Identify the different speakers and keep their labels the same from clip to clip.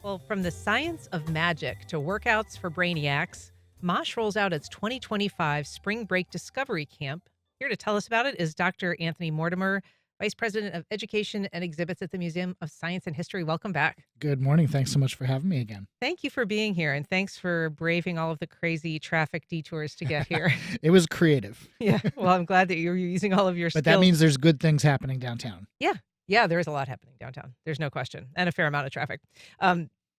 Speaker 1: Well, from the science of magic to workouts for brainiacs, MOSH rolls out its 2025 Spring Break Discovery Camp. Here to tell us about it is Dr. Anthony Mortimer, Vice President of Education and Exhibits at the Museum of Science and History. Welcome back.
Speaker 2: Good morning. Thanks so much for having me again.
Speaker 1: Thank you for being here, and thanks for braving all of the crazy traffic detours to get here.
Speaker 2: It was creative,
Speaker 1: Yeah, well, I'm glad that you're using all of your
Speaker 2: but that
Speaker 1: skills.
Speaker 2: means there's good things happening downtown.
Speaker 1: Yeah. Yeah, there is a lot happening downtown. There's no question, and a fair amount of traffic.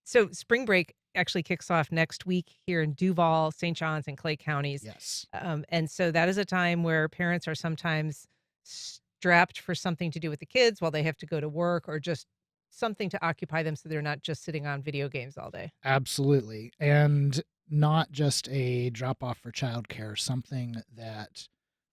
Speaker 1: So spring break actually kicks off next week here in Duval, St. John's, and Clay counties.
Speaker 2: Yes,
Speaker 1: And so that is a time where parents are sometimes strapped for something to do with the kids while they have to go to work or just something to occupy them so they're not just sitting on video games all day.
Speaker 2: absolutely. And not just a drop off for childcare, something that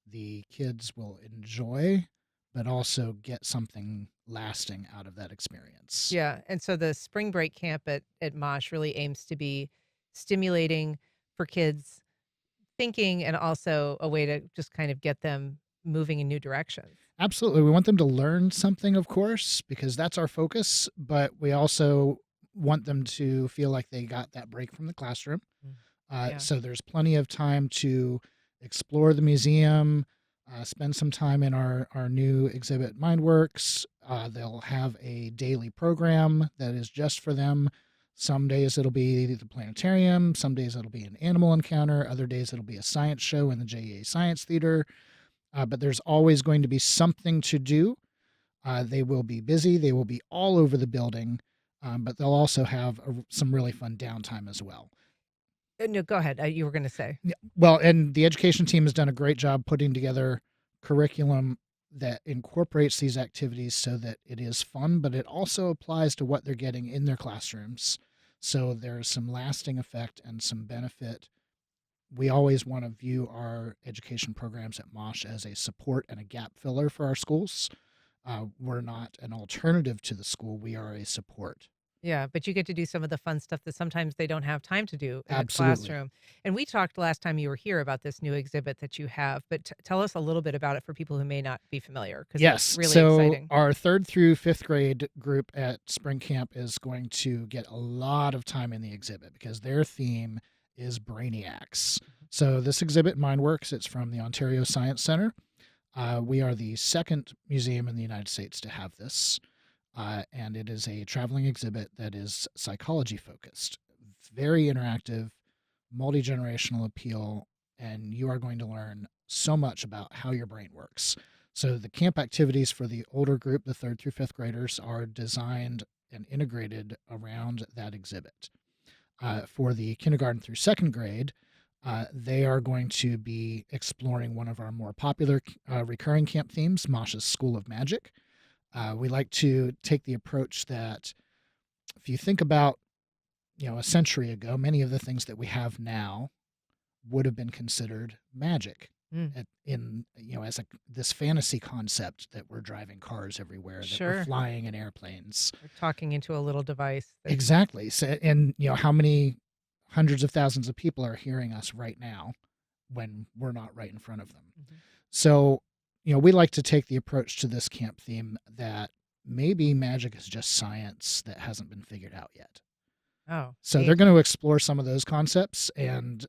Speaker 2: the kids will enjoy, but also get something lasting out of that experience.
Speaker 1: Yeah, and so the spring break camp at MOSH really aims to be stimulating for kids thinking and also a way to just kind of get them moving in new directions.
Speaker 2: Absolutely. We want them to learn something, of course, because that's our focus, but we also want them to feel like they got that break from the classroom.
Speaker 1: Mm. Yeah.
Speaker 2: So there's plenty of time to explore the museum, spend some time in our new exhibit, Mindworks. They'll have a daily program that is just for them. Some days it'll be the planetarium, some days it'll be an animal encounter, other days it'll be a science show in the JEA Science Theater. But there's always going to be something to do. They will be busy. They will be all over the building, but they'll also have some really fun downtime as well.
Speaker 1: No, go ahead. You were going to say.
Speaker 2: Yeah, well, and the education team has done a great job putting together curriculum that incorporates these activities so that it is fun, but it also applies to what they're getting in their classrooms. So there's some lasting effect and some benefit. We always want to view our education programs at MOSH as a support and a gap filler for our schools. We're not an alternative to the school. We are a support.
Speaker 1: Yeah, but you get to do some of the fun stuff that sometimes they don't have time to do in the
Speaker 2: Absolutely.
Speaker 1: classroom. And we talked last time you were here about this new exhibit that you have, but tell us a little bit about it for people who may not be familiar, because it's
Speaker 2: Yes.
Speaker 1: really
Speaker 2: So
Speaker 1: exciting.
Speaker 2: our third through fifth grade group at Spring Camp is going to get a lot of time in the exhibit because their theme is brainiacs. So this exhibit, Mindworks, it's from the Ontario Science Center. We are the second museum in the United States to have this. And it is a traveling exhibit that is psychology focused, very interactive, multi generational appeal, and you are going to learn so much about how your brain works. So, the camp activities for the older group, the third through fifth graders, are designed and integrated around that exhibit. For the kindergarten through second grade, they are going to be exploring one of our more popular recurring camp themes, Masha's School of Magic. We like to take the approach that if you think about, a century ago, many of the things that we have now would have been considered magic
Speaker 1: Mm,
Speaker 2: as this fantasy concept that we're driving cars everywhere, that we're
Speaker 1: sure.
Speaker 2: flying in airplanes.
Speaker 1: We're talking into a little device. That's,
Speaker 2: Exactly. So, and how many hundreds of thousands of people are hearing us right now when we're not right in front of them.
Speaker 1: Mhm.
Speaker 2: So, we like to take the approach to this camp theme that maybe magic is just science that hasn't been figured out yet.
Speaker 1: Oh,
Speaker 2: So they're
Speaker 1: neat.
Speaker 2: going to explore some of those concepts. And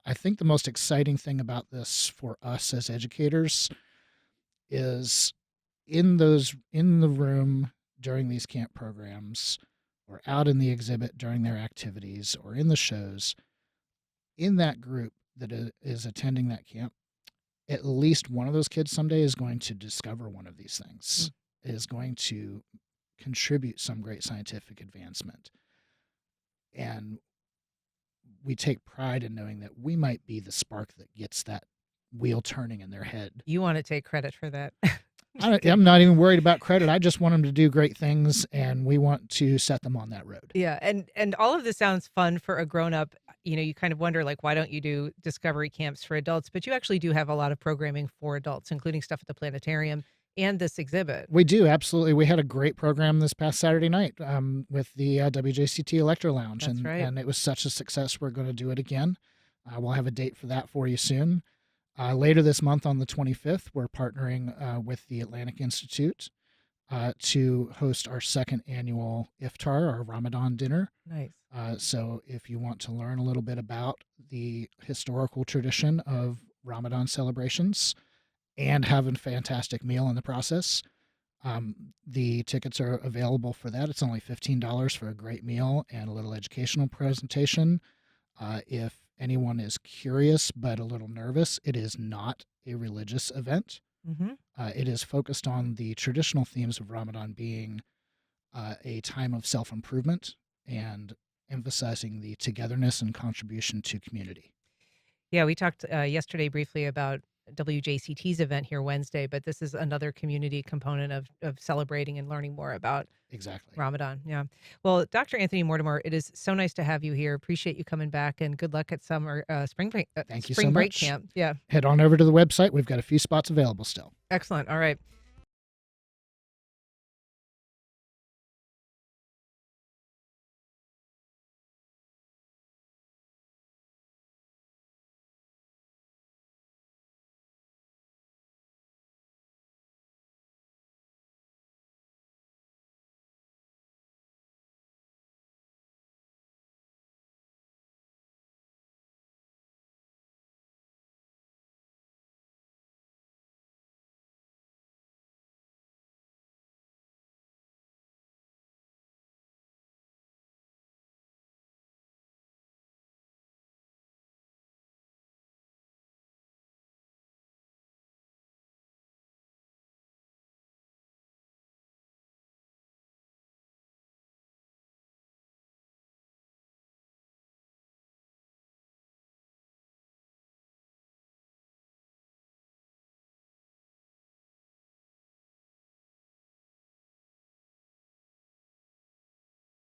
Speaker 2: I think the most exciting thing about this for us as educators is in the room during these camp programs or out in the exhibit during their activities or in the shows, in that group that is attending that camp, at least one of those kids someday is going to discover one of these things, is going to contribute some great scientific advancement. And we take pride in knowing that we might be the spark that gets that wheel turning in their head.
Speaker 1: You want to take credit for that.
Speaker 2: I'm not even worried about credit. I just want them to do great things, and we want to set them on that road.
Speaker 1: Yeah, and all of this sounds fun for a grown up. You kind of wonder like why don't you do discovery camps for adults? But you actually do have a lot of programming for adults, including stuff at the planetarium and this exhibit.
Speaker 2: We do, absolutely. We had a great program this past Saturday night with the WJCT Electro Lounge,
Speaker 1: That's right.
Speaker 2: and it was such a success. We're going to do it again. We'll have a date for that for you soon. Later this month on the 25th, we're partnering with the Atlantic Institute to host our second annual iftar, our Ramadan dinner.
Speaker 1: Nice.
Speaker 2: So if you want to learn a little bit about the historical tradition of Ramadan celebrations and have a fantastic meal in the process, the tickets are available for that. It's only $15 for a great meal and a little educational presentation. If anyone is curious but a little nervous, it is not a religious event.
Speaker 1: Mm-hmm.
Speaker 2: It is focused on the traditional themes of Ramadan being a time of self improvement and emphasizing the togetherness and contribution to community.
Speaker 1: Yeah, we talked yesterday briefly about WJCT's event here Wednesday, but this is another community component of celebrating and learning more about
Speaker 2: Exactly.
Speaker 1: Ramadan. Yeah. Well, Dr. Anthony Mortimer, it is so nice to have you here. Appreciate you coming back, and good luck at summer
Speaker 2: Thank you so
Speaker 1: spring break
Speaker 2: much.
Speaker 1: camp. Yeah.
Speaker 2: Head on over to the website. We've got a few spots available still.
Speaker 1: Excellent. All right.